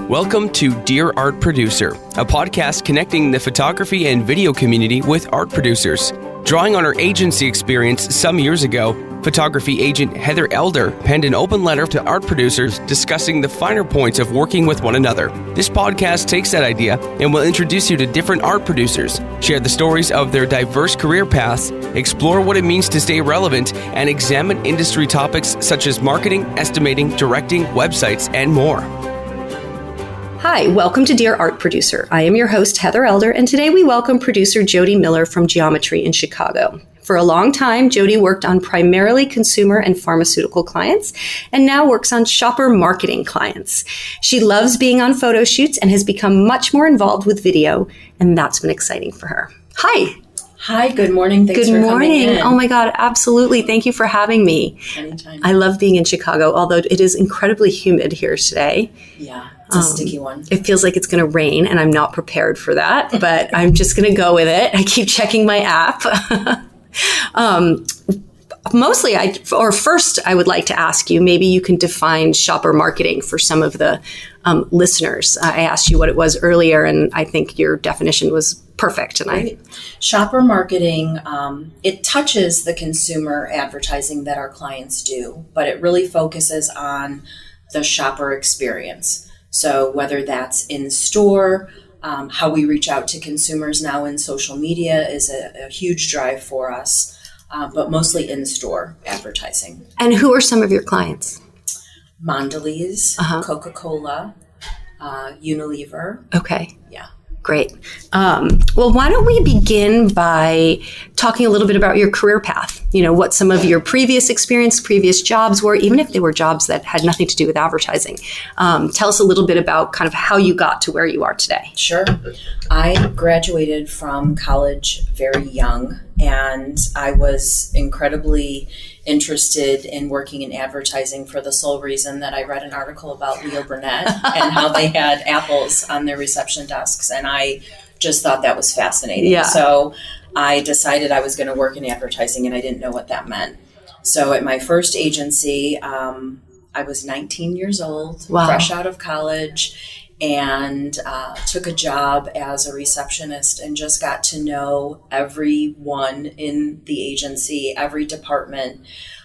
Welcome to Dear Art Producer, a podcast connecting the photography and video community with art producers. Drawing on her agency experience some years ago, photography agent Heather Elder penned an open letter to art producers discussing the finer points of working with one another. This podcast takes that idea and will introduce you to different art producers, share the stories of their diverse career paths, explore what it means to stay relevant, and examine industry topics such as marketing, estimating, directing, websites, and more. Hi, welcome to Dear Art Producer. I am your host, Heather Elder, and today we welcome producer Jodi Miller from Geometry in Chicago. For a long time, Jodi worked on primarily consumer and pharmaceutical clients, and now works on shopper marketing clients. She loves being on photo shoots and has become much more involved with video, and that's been exciting for her. Hi. Hi, good morning. Thanks for coming in. Oh my God, absolutely. Thank you for having me. Anytime. I love being in Chicago, although it is incredibly humid here today. Yeah, it's a sticky one. It feels like it's going to rain, and I'm not prepared for that, but I'm just going to go with it. I keep checking my app. First, I would like to ask you, maybe you can define shopper marketing for some of the listeners. I asked you what it was earlier, and I think your definition was perfect. And Shopper marketing, it touches the consumer advertising that our clients do, but it really focuses on the shopper experience. So whether that's in store, how we reach out to consumers now in social media is a huge drive for us, but mostly in-store advertising. And who are some of your clients? Mondelez, Coca-Cola, Unilever. Okay. Yeah. Great. Well, why don't we begin by talking a little bit about your career path? You know, what some of your previous jobs were, even if they were jobs that had nothing to do with advertising. Tell us a little bit about kind of how you got to where you are today. Sure. I graduated from college very young, and I was incredibly interested in working in advertising for the sole reason that I read an article about Leo Burnett and how they had apples on their reception desks, and I just thought that was fascinating. Yeah. So I decided I was going to work in advertising, and I didn't know what that meant. So at my first agency, I was 19 years old, Wow. fresh out of college, and took a job as a receptionist and just got to know everyone in the agency, every department,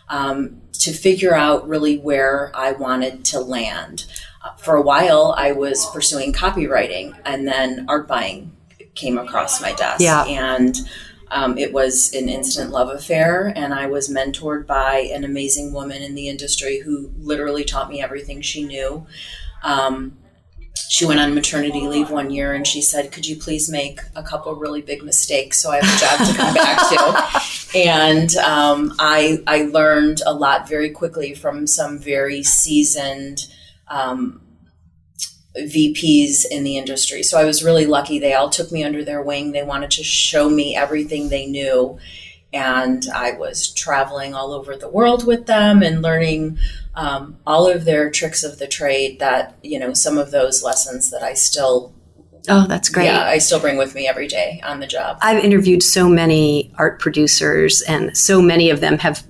to figure out really where I wanted to land. For a while, I was pursuing copywriting, and then art buying came across my desk. Yeah. And it was an instant love affair, and I was mentored by an amazing woman in the industry who literally taught me everything she knew. She went on maternity leave one year, and she said, could you please make a couple really big mistakes so I have a job to come back to? And I learned a lot very quickly from some very seasoned VPs in the industry. So I was really lucky. They all took me under their wing. They wanted to show me everything they knew. And I was traveling all over the world with them and learning all of their tricks of the trade that, some of those lessons that I still... Oh, that's great. Yeah, I still bring with me every day on the job. I've interviewed so many art producers, and so many of them have,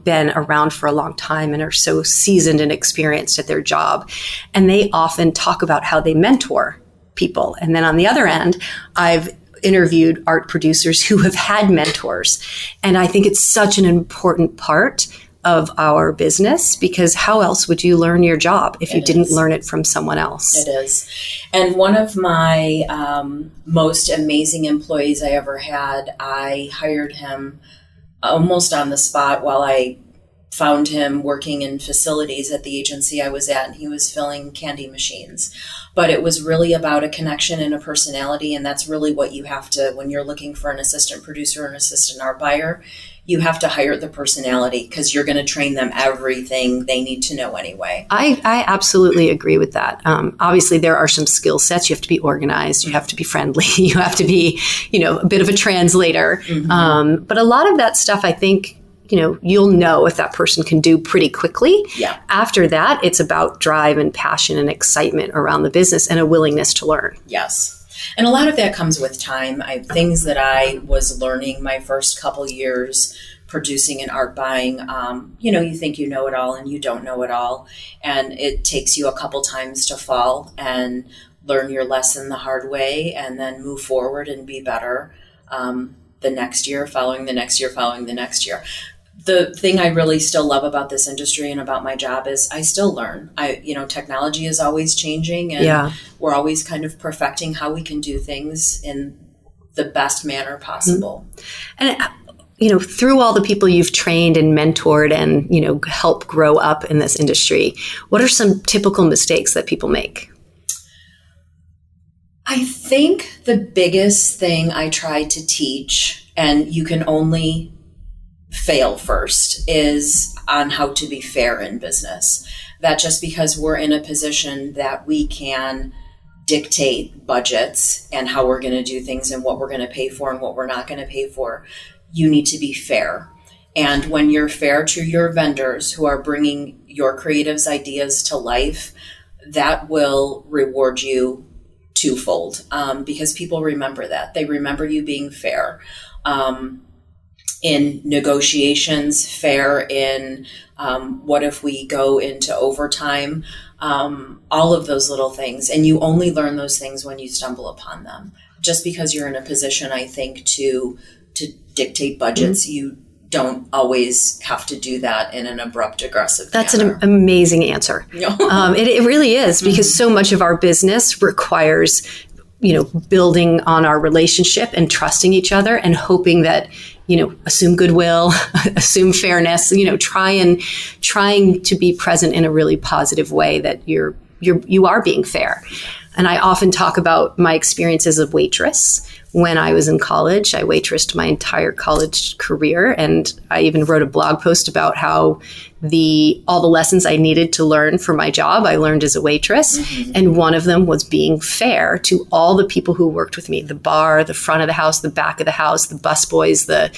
been around for a long time and are so seasoned and experienced at their job. And they often talk about how they mentor people. And then on the other end, I've interviewed art producers who have had mentors. And I think it's such an important part of our business, because how else would you learn your job if you didn't learn it from someone else? It is. And one of my most amazing employees I ever had, I hired him almost on the spot while I found him working in facilities at the agency I was at, and he was filling candy machines. But it was really about a connection and a personality, and that's really what you have to, when you're looking for an assistant producer or an assistant art buyer, you have to hire the personality, because you're going to train them everything they need to know anyway. I absolutely agree with that. Obviously, there are some skill sets. You have to be organized. You have to be friendly. You have to be, a bit of a translator. Mm-hmm. But a lot of that stuff, I think, you'll know if that person can do pretty quickly. Yeah. After that, it's about drive and passion and excitement around the business and a willingness to learn. Yes. And a lot of that comes with time. Things that I was learning my first couple years producing and art buying, you think you know it all and you don't know it all. And it takes you a couple times to fall and learn your lesson the hard way and then move forward and be better the next year, following the next year, following the next year. The thing I really still love about this industry and about my job is I still learn. Technology is always changing, and we're always kind of perfecting how we can do things in the best manner possible. And through all the people you've trained and mentored and, help grow up in this industry, what are some typical mistakes that people make? I think the biggest thing I try to teach, and you can only fail first, is on how to be fair in business. That just because we're in a position that we can dictate budgets and how we're going to do things and what we're going to pay for and what we're not going to pay for, you need to be fair. And when you're fair to your vendors who are bringing your creatives' ideas to life, that will reward you twofold, because people remember that. They remember you being fair in negotiations, fair in what if we go into overtime, all of those little things. And you only learn those things when you stumble upon them. Just because you're in a position, I think, to dictate budgets, you don't always have to do that in an abrupt, aggressive manner. That's an amazing answer. It really is, because so much of our business requires, building on our relationship and trusting each other and hoping that, assume goodwill, assume fairness, trying to be present in a really positive way that you are being fair. And I often talk about my experience as a waitress. When I was in college, I waitressed my entire college career, and I even wrote a blog post about how all the lessons I needed to learn for my job, I learned as a waitress. Mm-hmm. And one of them was being fair to all the people who worked with me, the bar, the front of the house, the back of the house, the busboys, the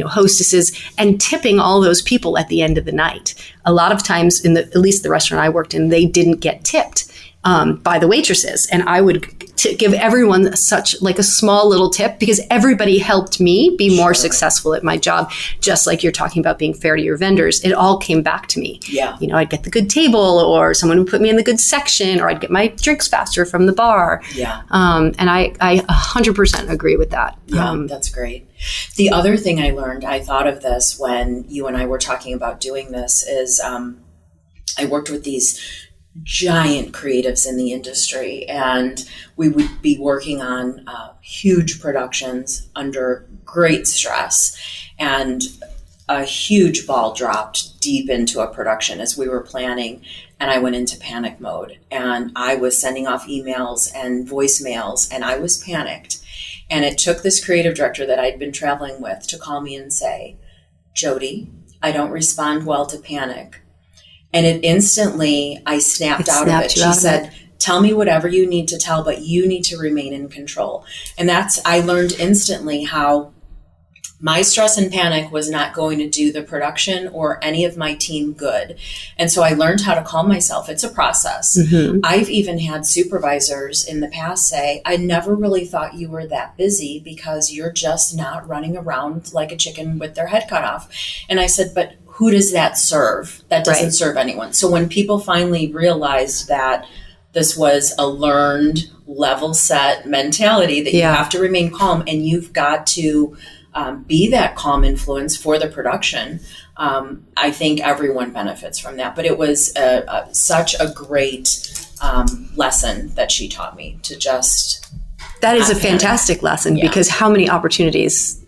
hostesses, and tipping all those people at the end of the night. A lot of times, at least the restaurant I worked in, they didn't get tipped by the waitresses. And I would give everyone such like a small little tip, because everybody helped me be more successful at my job. Just like you're talking about being fair to your vendors, it all came back to me. Yeah. I'd get the good table, or someone would put me in the good section, or I'd get my drinks faster from the bar. Yeah. And I 100% agree with that. Yeah, that's great. The other thing I learned, I thought of this when you and I were talking about doing this, is I worked with these giant creatives in the industry, and we would be working on huge productions under great stress, and a huge ball dropped deep into a production as we were planning, and I went into panic mode, and I was sending off emails and voicemails, and I was panicked. And it took this creative director that I'd been traveling with to call me and say, "Jodi, I don't respond well to panic." And I snapped out of it. She said, "Tell me whatever you need to tell, but you need to remain in control." And I learned instantly how my stress and panic was not going to do the production or any of my team good. And so I learned how to calm myself. It's a process. Mm-hmm. I've even had supervisors in the past say, "I never really thought you were that busy because you're just not running around like a chicken with their head cut off." And I said, "But who does that serve? That doesn't serve anyone." So when people finally realized that this was a learned, level set mentality, that you have to remain calm and you've got to be that calm influence for the production, I think everyone benefits from that. But it was such a great lesson that she taught me to just... That is a fantastic lesson, because how many opportunities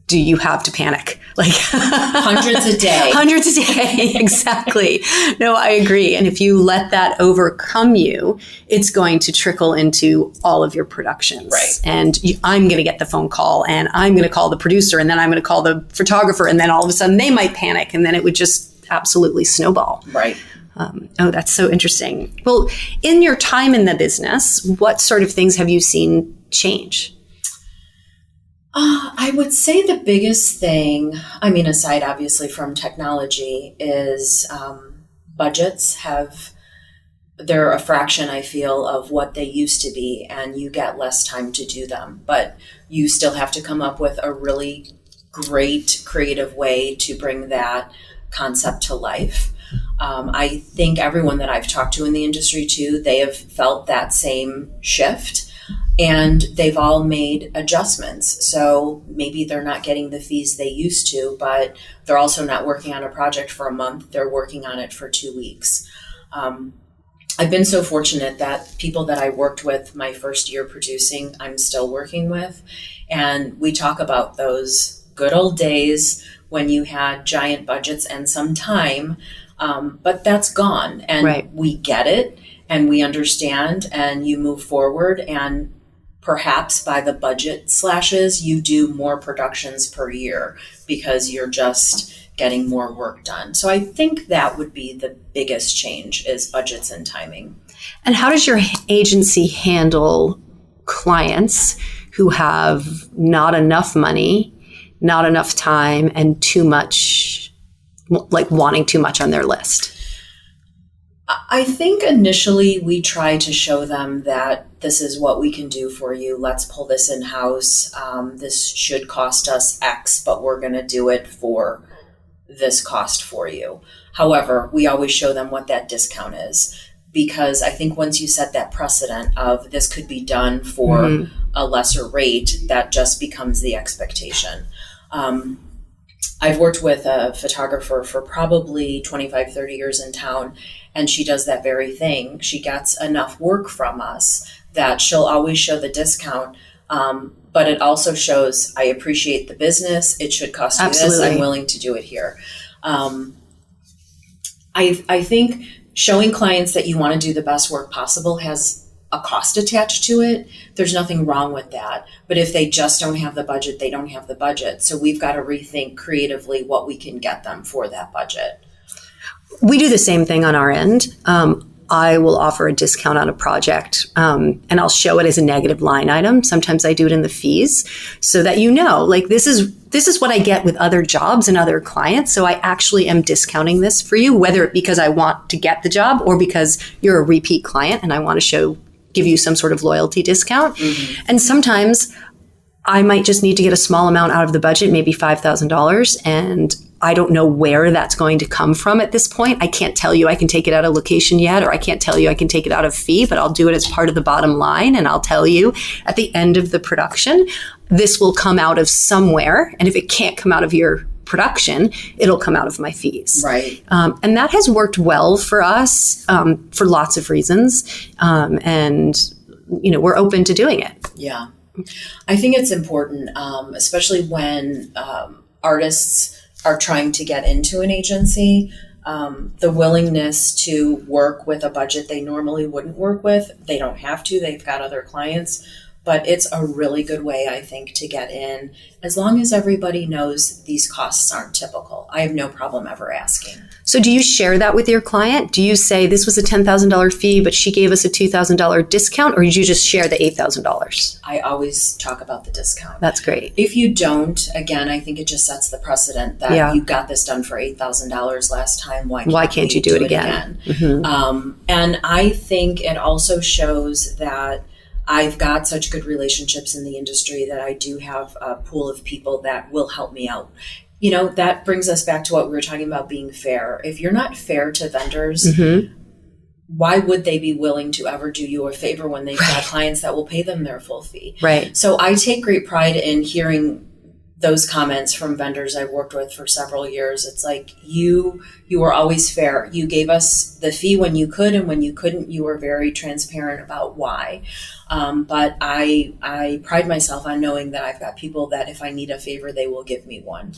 do you have to panic? Like hundreds a day. Hundreds a day, exactly. No, I agree. And if you let that overcome you, it's going to trickle into all of your productions. Right. And I'm going to get the phone call, and I'm going to call the producer, and then I'm going to call the photographer, and then all of a sudden they might panic, and then it would just absolutely snowball. Right. That's so interesting. Well, in your time in the business, what sort of things have you seen change? I would say the biggest thing, aside obviously from technology, is budgets they're a fraction, I feel, of what they used to be, and you get less time to do them. But you still have to come up with a really great creative way to bring that concept to life. I think everyone that I've talked to in the industry too, they have felt that same shift, and they've all made adjustments. So maybe they're not getting the fees they used to, but they're also not working on a project for a month. They're working on it for 2 weeks. I've been so fortunate that people that I worked with my first year producing, I'm still working with. And we talk about those good old days when you had giant budgets and some time, but that's gone. And we get it and we understand, and you move forward, and perhaps by the budget slashes, you do more productions per year because you're just getting more work done. So I think that would be the biggest change, is budgets and timing. And how does your agency handle clients who have not enough money, not enough time, and too much, like wanting too much on their list? I think initially we try to show them that this is what we can do for you. Let's pull this in-house. This should cost us X, but we're going to do it for this cost for you. However, we always show them what that discount is, because I think once you set that precedent of this could be done for a lesser rate, that just becomes the expectation. I've worked with a photographer for probably 25, 30 years in town, and she does that very thing. She gets enough work from us that she'll always show the discount, but it also shows, I appreciate the business. It should cost you this. I'm willing to do it here. I think showing clients that you want to do the best work possible has a cost attached to it. There's nothing wrong with that. But if they just don't have the budget, they don't have the budget. So we've got to rethink creatively what we can get them for that budget. We do the same thing on our end. I will offer a discount on a project, and I'll show it as a negative line item. Sometimes I do it in the fees so that you know, like, this is what I get with other jobs and other clients. So I actually am discounting this for you, whether because I want to get the job or because you're a repeat client and I want to give you some sort of loyalty discount. And sometimes I might just need to get a small amount out of the budget, maybe $5,000, and I don't know where that's going to come from at this point. I can't tell you I can take it out of location yet, or I can't tell you I can take it out of fee, but I'll do it as part of the bottom line. And I'll tell you at the end of the production, this will come out of somewhere. And if it can't come out of your production, it'll come out of my fees. Right. And that has worked well for us for lots of reasons. And, we're open to doing it. Yeah. I think it's important, especially when artists are trying to get into an agency, the willingness to work with a budget they normally wouldn't work with. They don't have to, they've got other clients, but it's a really good way, I think, to get in, as long as everybody knows these costs aren't typical. I have no problem ever asking. So do you share that with your client? Do you say this was a $10,000 fee, but she gave us a $2,000 discount, or did you just share the $8,000? I always talk about the discount. That's great. If you don't, again, I think it just sets the precedent that you got this done for $8,000 last time. Why can't you do it again? And I think it also shows that I've got such good relationships in the industry that I do have a pool of people that will help me out. That brings us back to what we were talking about, being fair. If you're not fair to vendors, why would they be willing to ever do you a favor when they've got clients that will pay them their full fee? Right. So I take great pride in hearing those comments from vendors I've worked with for several years. It's like, you were always fair. You gave us the fee when you could, and when you couldn't, you were very transparent about why. But I pride myself on knowing that I've got people that if I need a favor, they will give me one.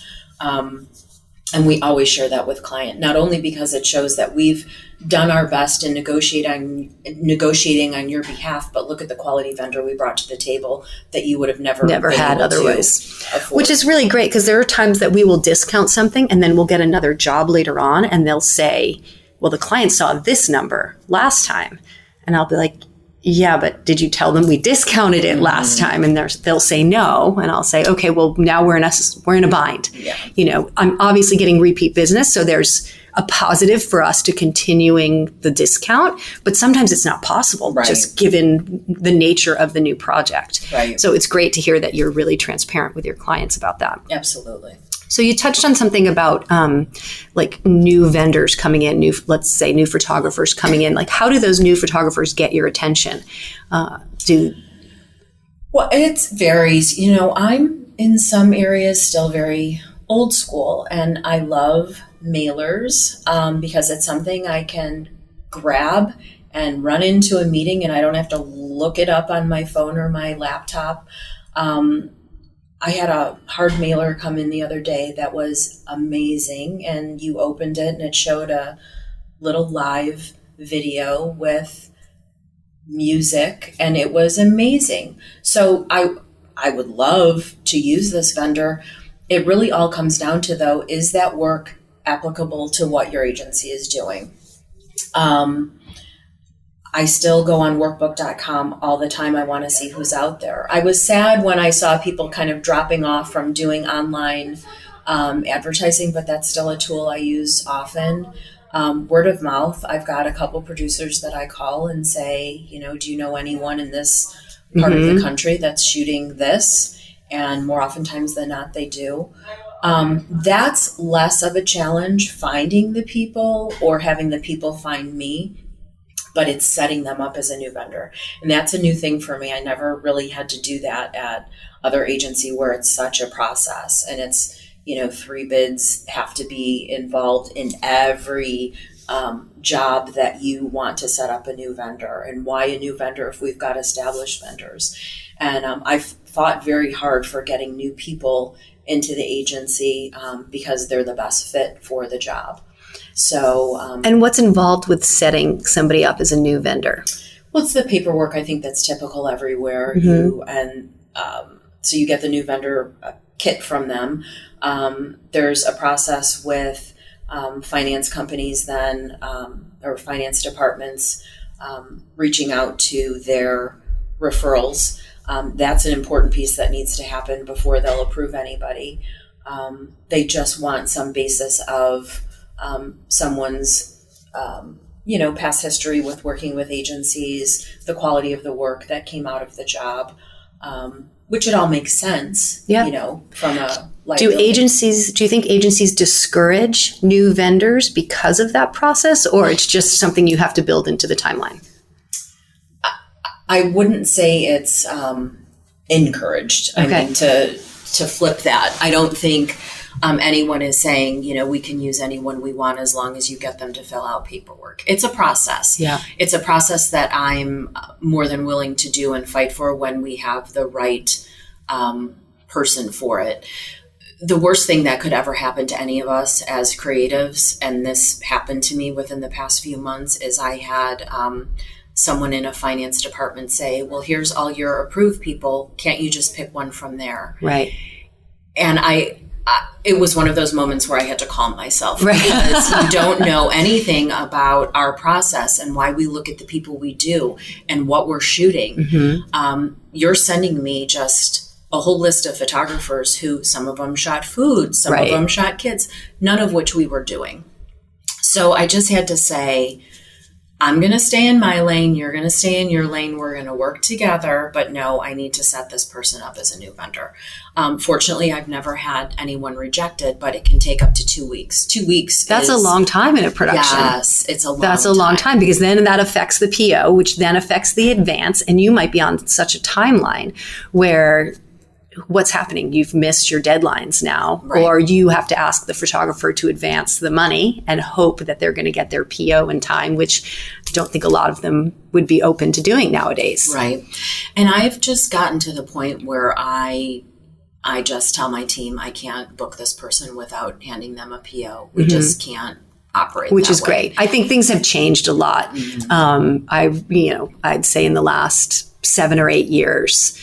And we always share that with client, not only because it shows that we've done our best in negotiating on your behalf, but look at the quality vendor we brought to the table that you would have never had otherwise. Which is really great, because there are times that we will discount something and then we'll get another job later on and they'll say, well, the client saw this number last time. And I'll be like, yeah, but did you tell them we discounted it last time? And they'll say no. And I'll say, okay, well, now we're in a bind. Yeah. You know, I'm obviously getting repeat business. So there's a positive for us to continuing the discount, but sometimes it's not possible just given the nature of the new project. Right. So it's great to hear that you're really transparent with your clients about that. Absolutely. So you touched on something about like new vendors coming in, let's say new photographers coming in. Like, how do those new photographers get your attention? Well, it varies. You know, I'm in some areas still very old school, and I love mailers because it's something I can grab and run into a meeting, and I don't have to look it up on my phone or my laptop. I had a hard mailer come in the other day that was amazing, and you opened it and it showed a little live video with music, and it was amazing. So I would love to use this vendor. It really all comes down to, though, is that work applicable to what your agency is doing? I still go on workbook.com all the time. I want to see who's out there. I was sad when I saw people kind of dropping off from doing online advertising, but that's still a tool I use often. Word of mouth. I've got a couple producers that I call and say, you know, do you know anyone in this part of the country that's shooting this? And more oftentimes than not, they do. That's less of a challenge, finding the people or having the people find me. But it's setting them up as a new vendor. And that's a new thing for me. I never really had to do that at other agency where it's such a process. And it's, you know, 3 bids have to be involved in every job that you want to set up a new vendor. And why a new vendor if we've got established vendors? And I've fought very hard for getting new people into the agency because they're the best fit for the job. So, and what's involved with setting somebody up as a new vendor? Well, it's the paperwork. I think that's typical everywhere. So you get the new vendor kit from them. There's a process with finance companies then, or finance departments reaching out to their referrals. That's an important piece that needs to happen before they'll approve anybody. They just want some basis of someone's, past history with working with agencies, the quality of the work that came out of the job, which it all makes sense, from a liability. Do you think agencies discourage new vendors because of that process, or it's just something you have to build into the timeline? I wouldn't say it's encouraged. Okay. I mean, to flip that, I don't think anyone is saying, we can use anyone we want as long as you get them to fill out paperwork. It's a process. Yeah. It's a process that I'm more than willing to do and fight for when we have the right person for it. The worst thing that could ever happen to any of us as creatives, and this happened to me within the past few months, is I had someone in a finance department say, well, here's all your approved people. Can't you just pick one from there? Right. And it was one of those moments where I had to calm myself, right. Because you don't know anything about our process and why we look at the people we do and what we're shooting. Mm-hmm. You're sending me just a whole list of photographers who some of them shot food, some right. of them shot kids, none of which we were doing. So I just had to say, I'm going to stay in my lane. You're going to stay in your lane. We're going to work together. But no, I need to set this person up as a new vendor. Fortunately, I've never had anyone rejected, but it can take up to 2 weeks. 2 weeks. That's a long time in a production. Yes, it's a long time. That's a long time, because then that affects the PO, which then affects the advance. And you might be on such a timeline where what's happening? You've missed your deadlines now, right. Or you have to ask the photographer to advance the money and hope that they're going to get their PO in time, which I don't think a lot of them would be open to doing nowadays. Right. And I've just gotten to the point where I just tell my team, I can't book this person without handing them a PO. We just can't operate which that is way. Great. I think things have changed a lot. I'd say in the last 7 or 8 years,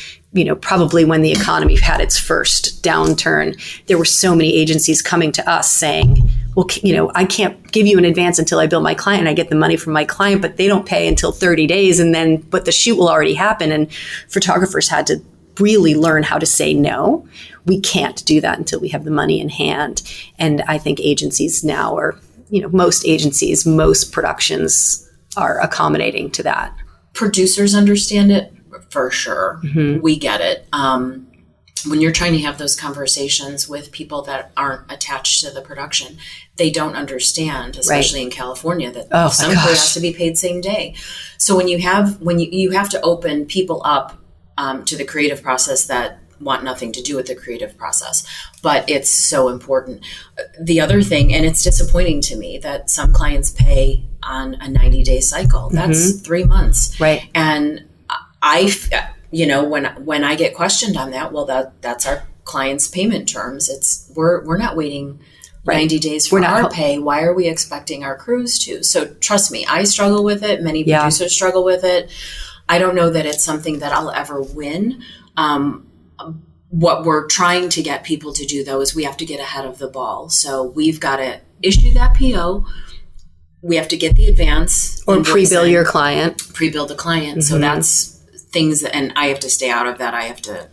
probably when the economy had its first downturn, there were so many agencies coming to us saying, well, I can't give you an advance until I bill my client and I get the money from my client, but they don't pay until 30 days. But the shoot will already happen. And photographers had to really learn how to say, no, we can't do that until we have the money in hand. And I think agencies now are, most agencies, most productions are accommodating to that. Producers understand it for sure. Mm-hmm. We get it. When you're trying to have those conversations with people that aren't attached to the production, they don't understand, especially in California, that some crew has to be paid same day. So when you have to open people up to the creative process that want nothing to do with the creative process, but it's so important. The other thing, and it's disappointing to me that some clients pay on a 90-day cycle. That's 3 months. Right. And when I get questioned on that, well, that's our client's payment terms. We're not waiting 90 days for our pay. Why are we expecting our crews to? So trust me, I struggle with it. Many producers struggle with it. I don't know that it's something that I'll ever win. What we're trying to get people to do, though, is we have to get ahead of the ball. So we've got to issue that PO. We have to get the advance. Or pre-bill your client. Pre-bill the client. So that's things and I have to stay out of that. I have to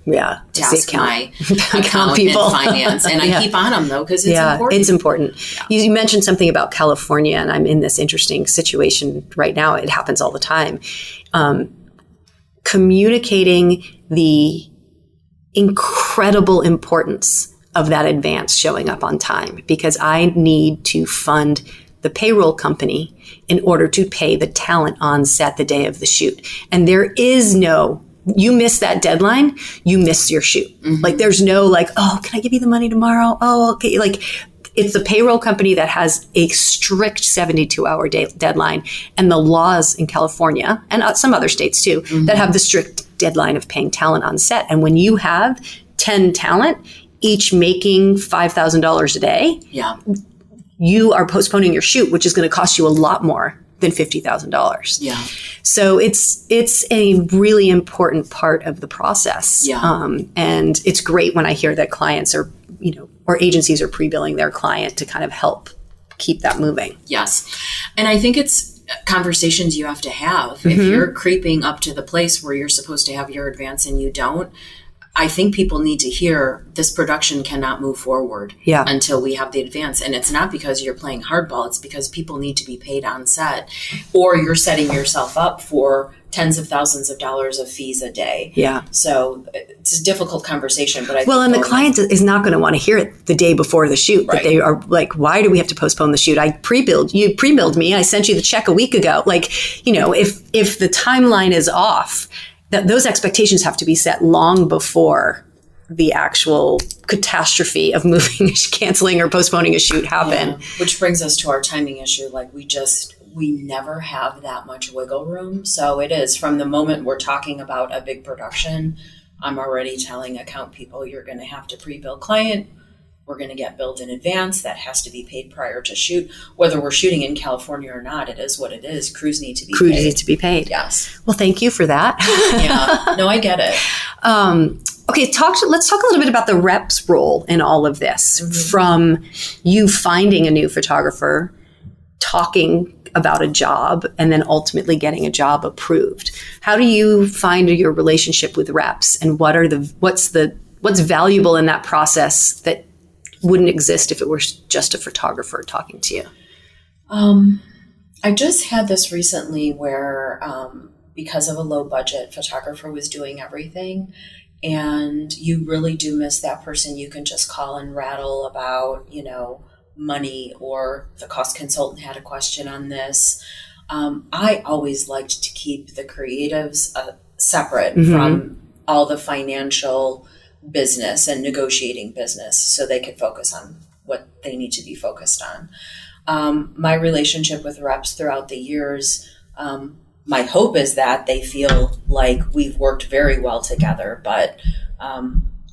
task my account people and finance. And I keep on them, though, because it's important. It's important. Yeah. You mentioned something about California, and I'm in this interesting situation right now. It happens all the time. Communicating the incredible importance of that advance showing up on time, because I need to fund the payroll company in order to pay the talent on set the day of the shoot. And there is you miss that deadline, you miss your shoot. Mm-hmm. Like there's no oh, can I give you the money tomorrow? Oh, okay. It's the payroll company that has a strict 72-hour deadline, and the laws in California and some other states too that have the strict deadline of paying talent on set. And when you have 10 talent, each making $5,000 a day, you are postponing your shoot, which is going to cost you a lot more than $50,000. Yeah. So it's a really important part of the process. Yeah. And it's great when I hear that clients are, or agencies are pre-billing their client to kind of help keep that moving. Yes. And I think it's conversations you have to have. If you're creeping up to the place where you're supposed to have your advance and you don't, I think people need to hear this production cannot move forward until we have the advance. And it's not because you're playing hardball. It's because people need to be paid on set, or you're setting yourself up for tens of thousands of dollars of fees a day. Yeah. So it's a difficult conversation, but and the client is not going to want to hear it the day before the shoot. Right. That they are like, why do we have to postpone the shoot? You pre-billed me. I sent you the check a week ago. If the timeline is off, that those expectations have to be set long before the actual catastrophe of canceling or postponing a shoot happen. Yeah. Which brings us to our timing issue. We never have that much wiggle room. So it is from the moment we're talking about a big production, I'm already telling account people, you're going to have to pre-bill client. We're going to get billed in advance. That has to be paid prior to shoot. Whether we're shooting in California or not, it is what it is. Crews need to be paid. Crews need to be paid. Yes. Well, thank you for that. Yeah. No, I get it. Okay, let's talk a little bit about the rep's role in all of this. From you finding a new photographer, talking about a job, and then ultimately getting a job approved. How do you find your relationship with reps, and what's valuable in that process that wouldn't exist if it were just a photographer talking to you? I just had this recently where because of a low budget, photographer was doing everything, and you really do miss that person you can just call and rattle about, money, or the cost consultant had a question on this. I always liked to keep the creatives separate from all the financial business and negotiating business, so they could focus on what they need to be focused on. My relationship with reps throughout the years, my hope is that they feel like we've worked very well together, but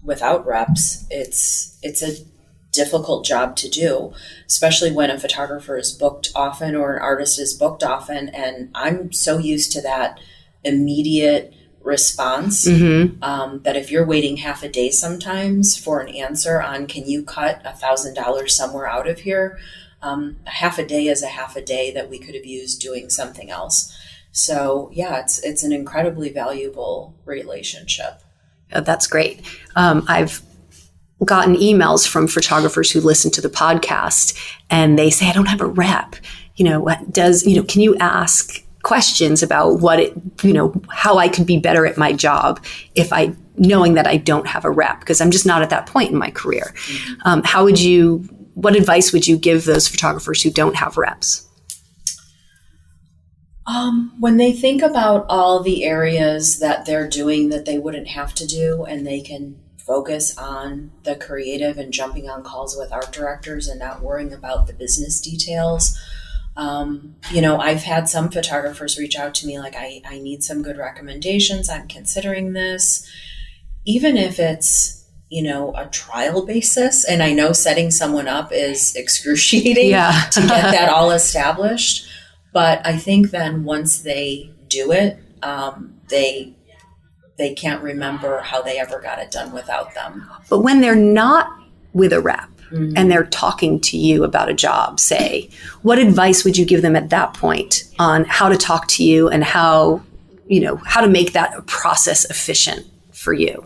without reps, it's a difficult job to do, especially when a photographer is booked often or an artist is booked often. And I'm so used to that immediate response that if you're waiting half a day sometimes for an answer on, can you cut $1,000 somewhere out of here? half a day is a half a day that we could have used doing something else. So yeah, it's an incredibly valuable relationship. That's great. I've gotten emails from photographers who listen to the podcast, and they say, I don't have a rep. Can you ask questions about how I could be better at my job knowing that I don't have a rep, because I'm just not at that point in my career. What advice would you give those photographers who don't have reps? When they think about all the areas that they're doing that they wouldn't have to do, and they can focus on the creative and jumping on calls with art directors and not worrying about the business details. I've had some photographers reach out to me like, I need some good recommendations. I'm considering this, even if it's, a trial basis. And I know setting someone up is excruciating to get that all established. But I think then once they do it, they can't remember how they ever got it done without them. But when they're not with a rep, and they're talking to you about a job, say, what advice would you give them at that point on how to talk to you and how to make that process efficient for you?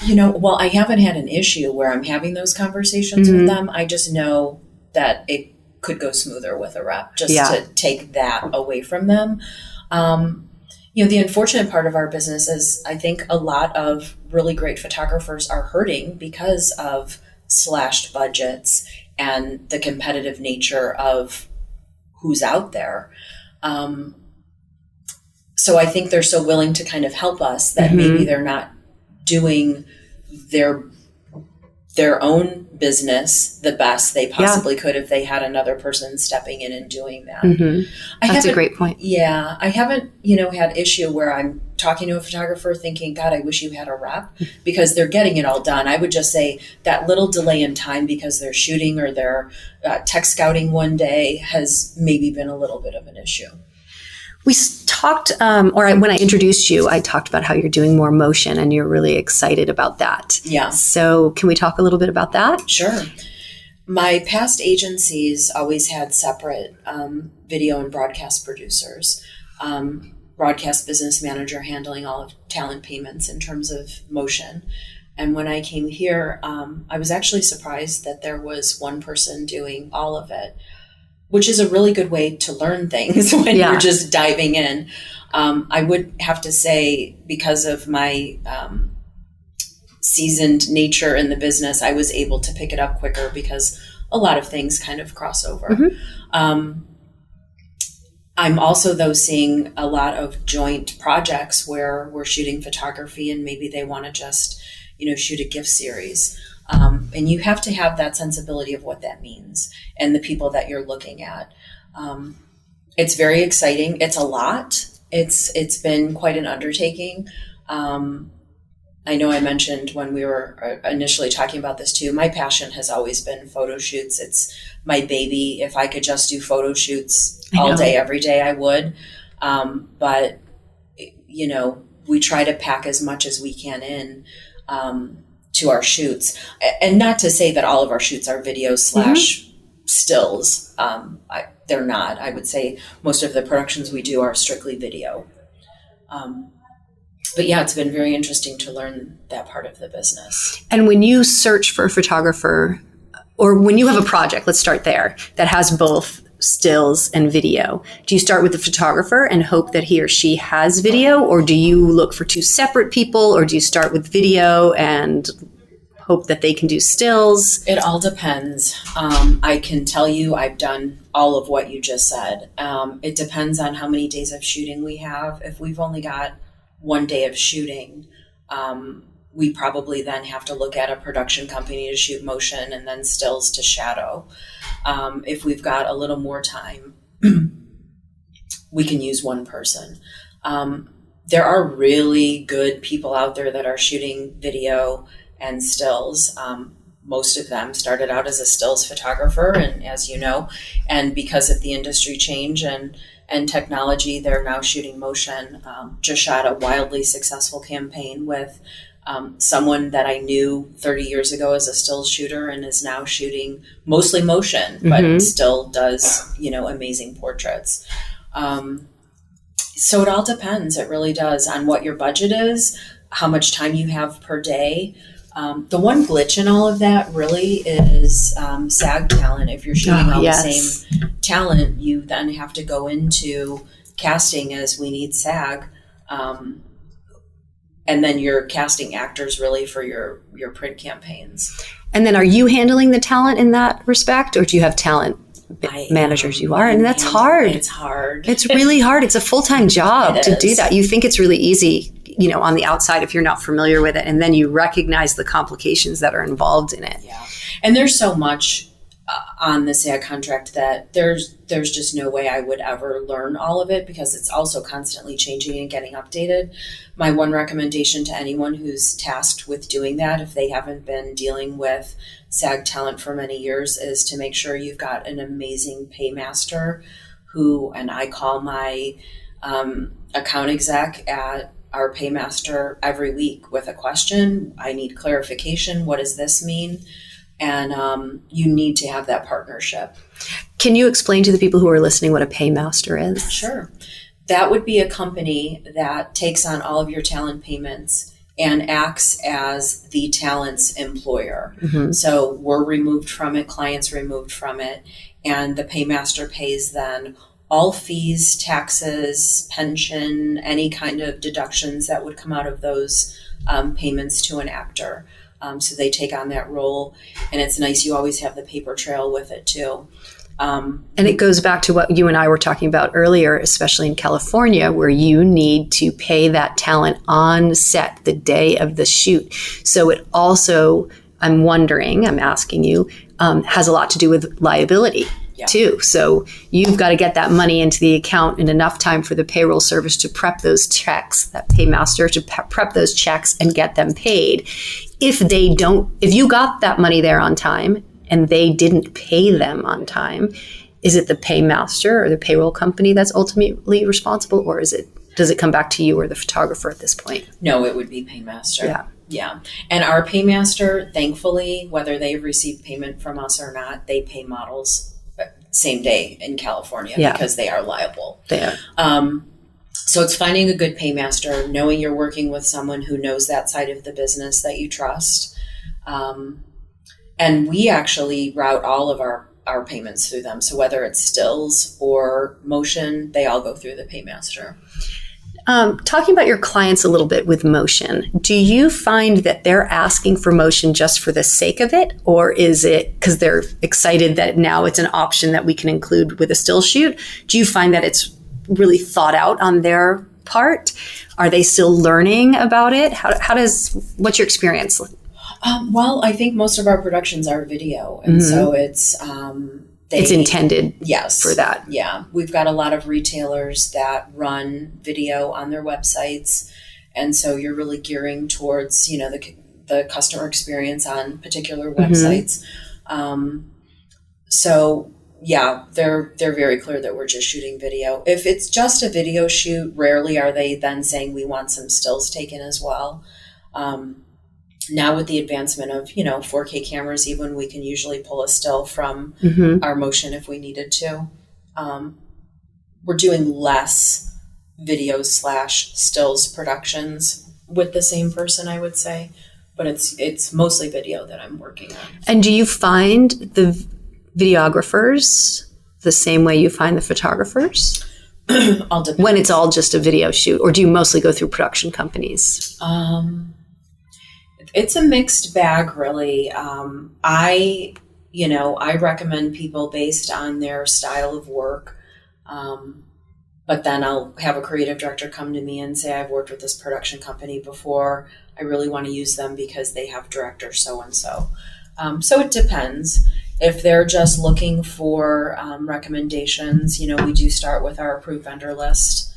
Well, I haven't had an issue where I'm having those conversations with them. I just know that it could go smoother with a rep, just to take that away from them. The unfortunate part of our business is I think a lot of really great photographers are hurting because of slashed budgets and the competitive nature of who's out there. So I think they're so willing to kind of help us that maybe they're not doing their own business the best they possibly could if they had another person stepping in and doing that. That's a great point. Yeah. I haven't, had issue where I'm talking to a photographer thinking, God, I wish you had a rep, because they're getting it all done. I would just say that little delay in time because they're shooting or they're tech scouting one day has maybe been a little bit of an issue. We talked, when I introduced you, I talked about how you're doing more motion and you're really excited about that. Yeah. So can we talk a little bit about that? Sure. My past agencies always had separate video and broadcast producers. Broadcast business manager handling all of talent payments in terms of motion. And when I came here, I was actually surprised that there was one person doing all of it, which is a really good way to learn things when you're just diving in. I would have to say, because of my seasoned nature in the business, I was able to pick it up quicker because a lot of things kind of cross over. I'm also, though, seeing a lot of joint projects where we're shooting photography and maybe they want to just, shoot a gift series. And you have to have that sensibility of what that means and the people that you're looking at. It's very exciting. It's a lot. It's been quite an undertaking. I know I mentioned when we were initially talking about this too, my passion has always been photo shoots. It's my baby. If I could just do photo shoots all day, every day, I would. But, we try to pack as much as we can in to our shoots. And not to say that all of our shoots are video / stills. They're not. I would say most of the productions we do are strictly video. But yeah, it's been very interesting to learn that part of the business. And when you search for a photographer, or when you have a project, let's start there, that has both stills and video, do you start with the photographer and hope that he or she has video, or do you look for two separate people, or do you start with video and hope that they can do stills? It all depends. I can tell you I've done all of what you just said. It depends on how many days of shooting we have. If we've only got one day of shooting, we probably then have to look at a production company to shoot motion and then stills to shadow. If we've got a little more time, we can use one person. There are really good people out there that are shooting video and stills. Most of them started out as a stills photographer, and as you know, and because of the industry change and technology, they're now shooting motion. Just shot a wildly successful campaign with Someone that I knew 30 years ago as a stills shooter and is now shooting mostly motion, but still does, amazing portraits. So it all depends. It really does on what your budget is, how much time you have per day. The one glitch in all of that really is SAG talent. If you're shooting the same talent, you then have to go into casting as we need SAG. And then you're casting actors really for your print campaigns. And then are you handling the talent in that respect, or do you have talent managers? You are, and that's hard. It's hard. It's really hard. It's a full-time job to do that. You think it's really easy, on the outside if you're not familiar with it, and then you recognize the complications that are involved in it. Yeah, and there's so much on the SAG contract that there's just no way I would ever learn all of it, because it's also constantly changing and getting updated. My one recommendation to anyone who's tasked with doing that, if they haven't been dealing with SAG talent for many years, is to make sure you've got an amazing paymaster who, and I call my account exec at our paymaster every week with a question. I need clarification. What does this mean? And you need to have that partnership. Can you explain to the people who are listening what a paymaster is? Sure. That would be a company that takes on all of your talent payments and acts as the talent's employer. So we're removed from it, clients removed from it, and the paymaster pays then all fees, taxes, pension, any kind of deductions that would come out of those payments to an actor. So they take on that role, and it's nice. You always have the paper trail with it too. And it goes back to what you and I were talking about earlier, especially in California, where you need to pay that talent on set the day of the shoot. So it also, I'm asking you, has a lot to do with liability. Too. So you've got to get that money into the account in enough time for the payroll service to prep those checks, that paymaster to prep those checks and get them paid. If you got that money there on time and they didn't pay them on time, is it the paymaster or the payroll company that's ultimately responsible, or does it come back to you or the photographer at this point? No, it would be paymaster. Yeah. And our paymaster, thankfully, whether they've received payment from us or not, they pay models same day in California because they are liable. They are. So it's finding a good paymaster, knowing you're working with someone who knows that side of the business that you trust. And we actually route all of our payments through them. So whether it's stills or motion, they all go through the paymaster. Talking about your clients a little bit with motion, do you find that they're asking for motion just for the sake of it? Or is it because they're excited that now it's an option that we can include with a still shoot? Do you find that it's really thought out on their part? Are they still learning about it? What's your experience? Well, I think most of our productions are video. And so it's intended for that. Yeah. We've got a lot of retailers that run video on their websites. And so you're really gearing towards, the customer experience on particular websites. So yeah, they're very clear that we're just shooting video. If it's just a video shoot, rarely are they then saying we want some stills taken as well. Now with the advancement of, 4K cameras, even we can usually pull a still from our motion if we needed to. We're doing less videos / stills productions with the same person, I would say, but it's mostly video that I'm working on. And do you find the videographers the same way you find the photographers? All depends. When it's all just a video shoot, or do you mostly go through production companies? It's a mixed bag, really. I recommend people based on their style of work. But then I'll have a creative director come to me and say, I've worked with this production company before. I really want to use them because they have director so-and-so. So it depends. If they're just looking for recommendations, we do start with our approved vendor list.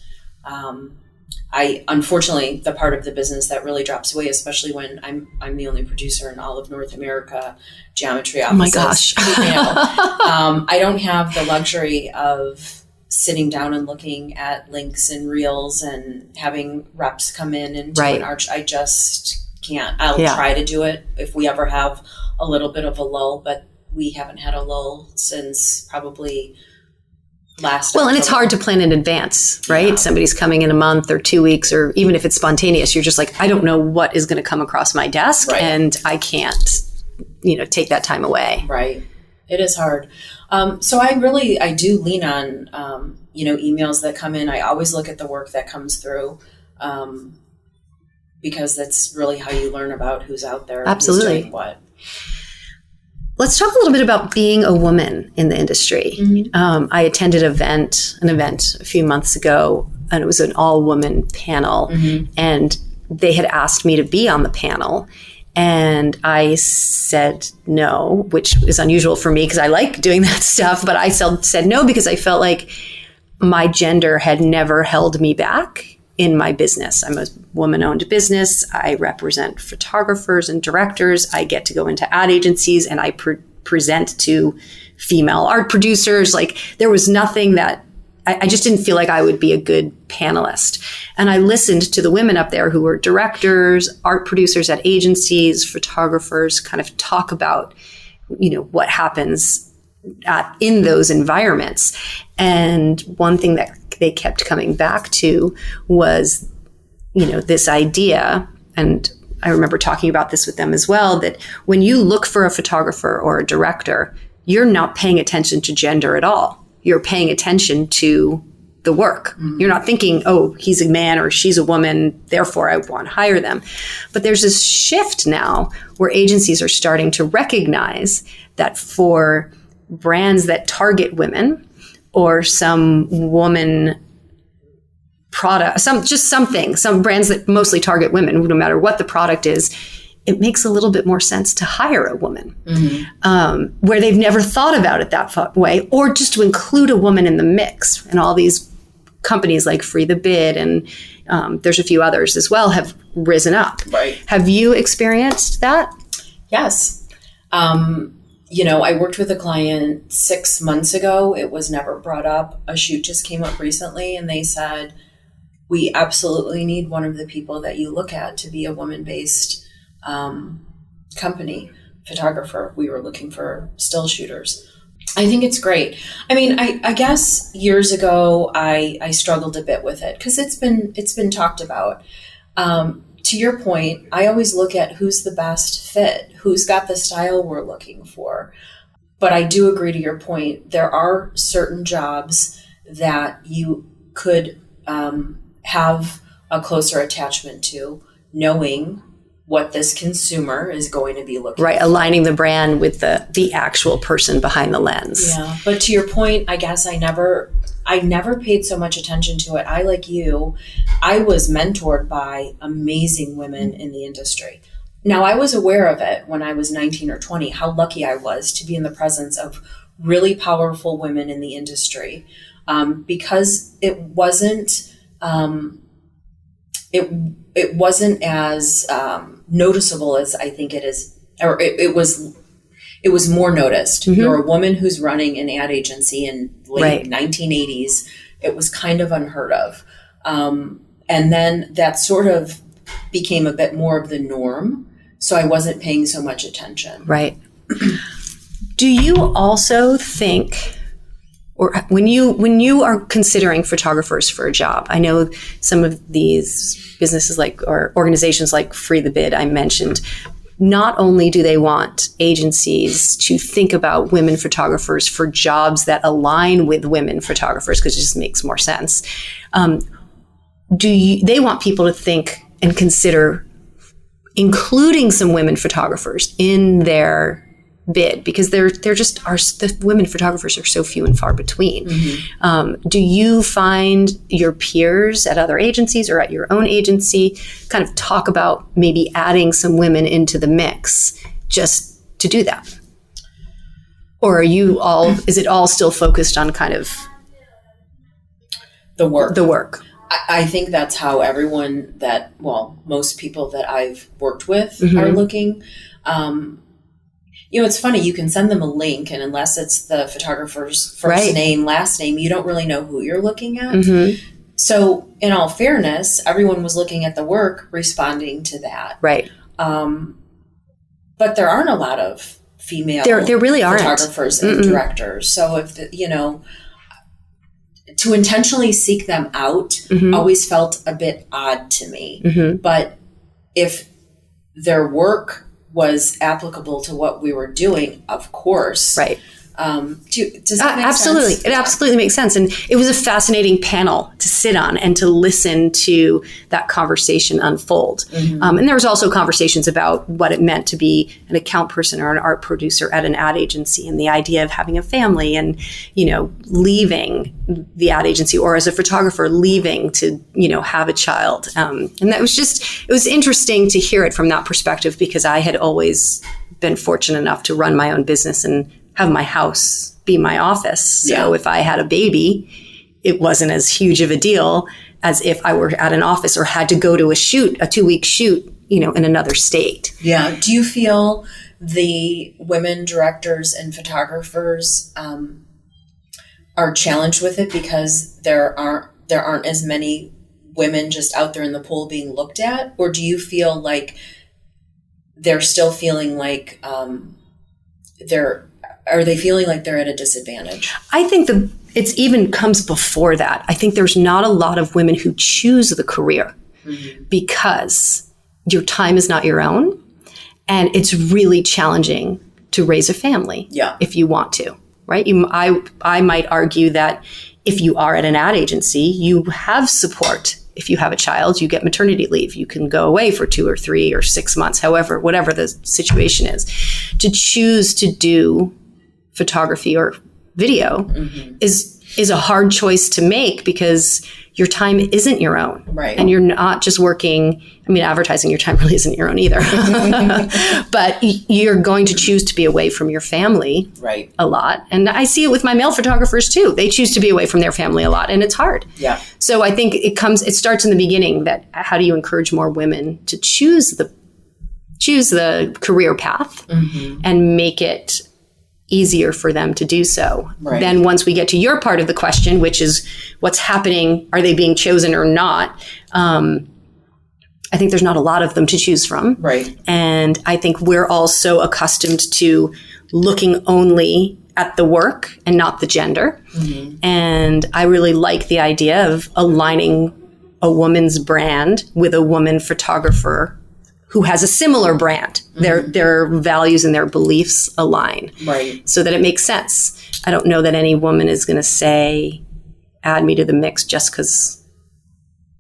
Unfortunately, the part of the business that really drops away, especially when I'm the only producer in all of North America, geometry offices. Oh my gosh. I don't have the luxury of sitting down and looking at links and reels and having reps come in and do an arch. I just can't. I'll try to do it if we ever have a little bit of a lull, but we haven't had a lull since probably last October. And it's hard to plan in advance, right? Yeah. Somebody's coming in a month or 2 weeks, or even if it's spontaneous, you're just like, I don't know what is going to come across my desk, and I can't, take that time away. Right. It is hard. So I do lean on, emails that come in. I always look at the work that comes through, because that's really how you learn about who's out there. Absolutely. Who's doing what. Let's talk a little bit about being a woman in the industry. Mm-hmm. I attended an event a few months ago, and it was an all-woman panel, and they had asked me to be on the panel, and I said no, which is unusual for me because I like doing that stuff, but I said no because I felt like my gender had never held me back in my business. I'm a woman-owned business. I represent photographers and directors. I get to go into ad agencies and I present to female art producers. Like, there was nothing that I just didn't feel like I would be a good panelist. And I listened to the women up there who were directors, art producers at agencies, photographers, kind of talk about, what happens in those environments. And one thing that they kept coming back to was, this idea, and I remember talking about this with them as well, that when you look for a photographer or a director, you're not paying attention to gender at all. You're paying attention to the work. Mm-hmm. You're not thinking, oh, he's a man or she's a woman, therefore I want to hire them. But there's this shift now where agencies are starting to recognize that for brands that target women, or some woman product, some brands that mostly target women, no matter what the product is, it makes a little bit more sense to hire a woman, where they've never thought about it that way, or just to include a woman in the mix. And all these companies like Free the Bid, and there's a few others as well, have risen up. Right. Have you experienced that? Yes. I worked with a client 6 months ago. It was never brought up. A shoot just came up recently, and they said, we absolutely need one of the people that you look at to be a woman-based company, photographer. We were looking for still shooters. I think it's great. I mean, I guess years ago, I struggled a bit with it because it's been talked about. To your point, I always look at who's the best fit, who's got the style we're looking for. But I do agree to your point. There are certain jobs that you could have a closer attachment to, knowing what this consumer is going to be looking for. Right, aligning the brand with the actual person behind the lens. Yeah, but to your point, I guess I never paid so much attention to it. Like you, I was mentored by amazing women in the industry. Now, I was aware of it when I was 19 or 20, how lucky I was to be in the presence of really powerful women in the industry, because it wasn't as noticeable as I think it is, or it was more noticed. Mm-hmm. You're a woman who's running an ad agency in late 1980s. It was kind of unheard of. And then that sort of became a bit more of the norm. So I wasn't paying so much attention. Right. Do you also think, or when you are considering photographers for a job, I know some of these businesses or organizations like Free the Bid I mentioned, not only do they want agencies to think about women photographers for jobs that align with women photographers, because it just makes more sense. They want people to think and consider including some women photographers in their bid, because the women photographers are so few and far between. Mm-hmm. Do you find your peers at other agencies or at your own agency kind of talk about maybe adding some women into the mix just to do that? Or is it all still focused on kind of the work? The work. I think that's how most people that I've worked with are looking. It's funny, you can send them a link, and unless it's the photographer's first name, last name, you don't really know who you're looking at. Mm-hmm. So in all fairness, everyone was looking at the work, responding to that. Right. But there aren't a lot of female there really photographers and directors. So if to intentionally seek them out always felt a bit odd to me. But if their work was applicable to what we were doing, of course. Right. Does that make absolutely. sense? It absolutely makes sense. And it was a fascinating panel to sit on and to listen to that conversation unfold. And there was also conversations about what it meant to be an account person or an art producer at an ad agency, and the idea of having a family and, leaving the ad agency, or as a photographer leaving to, have a child. And that was it was interesting to hear it from that perspective, because I had always been fortunate enough to run my own business and have my house be my office. So if I had a baby, it wasn't as huge of a deal as if I were at an office or had to go to a 2-week shoot, in another state. Yeah. Do you feel the women directors and photographers are challenged with it because there aren't as many women just out there in the pool being looked at? Or do you feel like they're still feeling like are they feeling like they're at a disadvantage? I think it's even comes before that. I think there's not a lot of women who choose the career because your time is not your own, and it's really challenging to raise a family if you want to, right? I might argue that if you are at an ad agency, you have support. If you have a child, you get maternity leave. You can go away for 2 or 3 or 6 months, whatever the situation is. To choose to do photography or video is a hard choice to make, because your time isn't your own. Right. And you're not just working. Advertising, your time really isn't your own either. But you're going to choose to be away from your family a lot. And I see it with my male photographers too. They choose to be away from their family a lot, and it's hard. Yeah. So I think it starts in the beginning, that how do you encourage more women to choose the career path and make it easier for them to do so. Right. Then once we get to your part of the question, which is what's happening, are they being chosen or not? I think there's not a lot of them to choose from. Right. And I think we're all so accustomed to looking only at the work and not the gender. And I really like the idea of aligning a woman's brand with a woman photographer who has a similar brand. Their values and their beliefs align. Right. So that it makes sense. I don't know that any woman is going to say, add me to the mix just because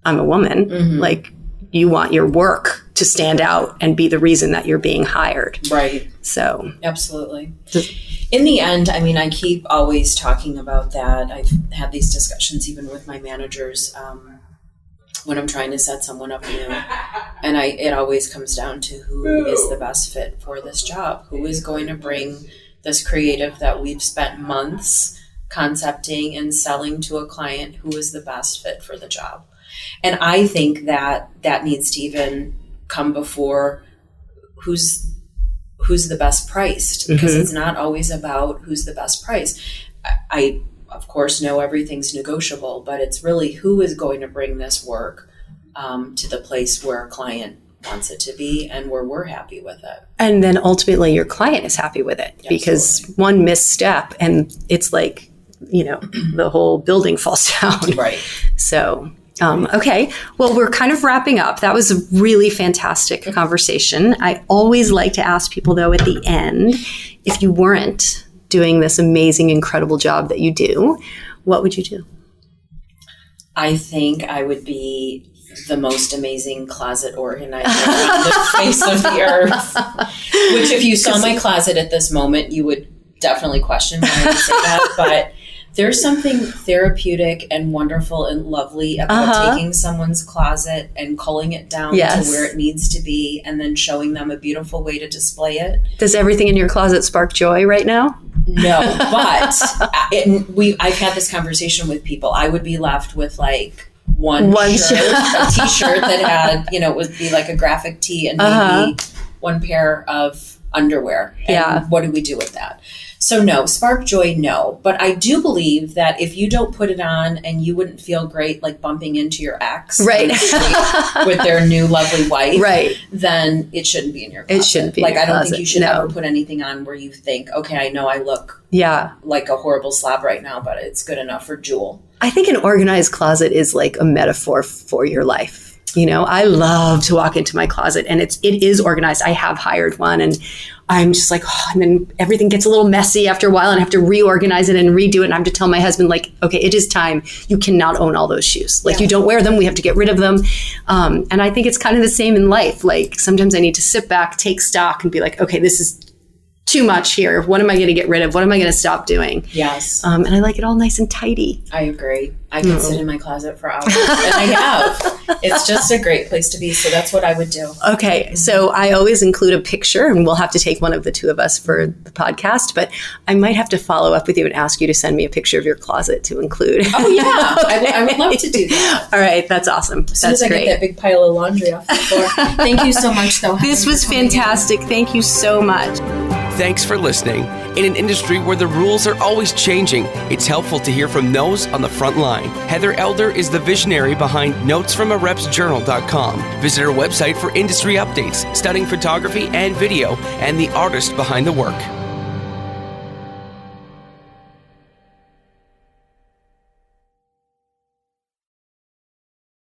I'm a woman. Like, you want your work to stand out and be the reason that you're being hired. Right. So. Absolutely. In the end, I keep always talking about that. I've had these discussions even with my managers when I'm trying to set someone up new. And it always comes down to who is the best fit for this job, who is going to bring this creative that we've spent months concepting and selling to a client, who is the best fit for the job. And I think that needs to even come before who's the best priced, because it's not always about who's the best price. I of course know everything's negotiable, but it's really who is going to bring this work to the place where a client wants it to be and where we're happy with it. And then ultimately your client is happy with it. Absolutely. Because one misstep and it's like, the whole building falls down. Right. So, okay. Well, we're kind of wrapping up. That was a really fantastic conversation. I always like to ask people, though, at the end, if you weren't doing this amazing, incredible job that you do, what would you do? I think I would be the most amazing closet organizer on the face of the earth. Which, if you saw my closet at this moment, you would definitely question why I would say that. But there's something therapeutic and wonderful and lovely about taking someone's closet and culling it down to where it needs to be, and then showing them a beautiful way to display it. Does everything in your closet spark joy right now? No, but I've had this conversation with people. I would be left with like one shirt, a t-shirt that had, it would be like a graphic tee, and maybe one pair of underwear. And what do we do with that? So no, spark joy, no. But I do believe that if you don't put it on and you wouldn't feel great like bumping into your ex right. on the street with their new lovely wife, right. then it shouldn't be in your closet. It shouldn't be like in your I don't closet. think you should No. ever put anything on where you think, okay, I know I look like a horrible slob right now, but it's good enough for Jewel. I think an organized closet is like a metaphor for your life. You know, I love to walk into my closet and it is organized. I have hired one and I'm just like, oh, and then everything gets a little messy after a while and I have to reorganize it and redo it. And I have to tell my husband, like, okay, it is time. You cannot own all those shoes. Like you don't wear them. We have to get rid of them. And I think it's kind of the same in life. Like sometimes I need to sit back, take stock and be like, okay, this is too much here. What am I going to get rid of? What am I going to stop doing? Yes. And I like it all nice and tidy. I agree. I can sit in my closet for hours. And I have. It's just a great place to be. So that's what I would do. Okay. So I always include a picture and we'll have to take one of the two of us for the podcast, but I might have to follow up with you and ask you to send me a picture of your closet to include. Oh yeah. Okay. I would love to do that. All right. That's awesome. As soon as I get that big pile of laundry off the floor. Thank you so much though. This was fantastic. Thank you so much. Thanks for listening. In an industry where the rules are always changing, it's helpful to hear from those on the front line. Heather Elder is the visionary behind notesfromarepsjournal.com. Visit her website for industry updates, stunning photography and video, and the artist behind the work.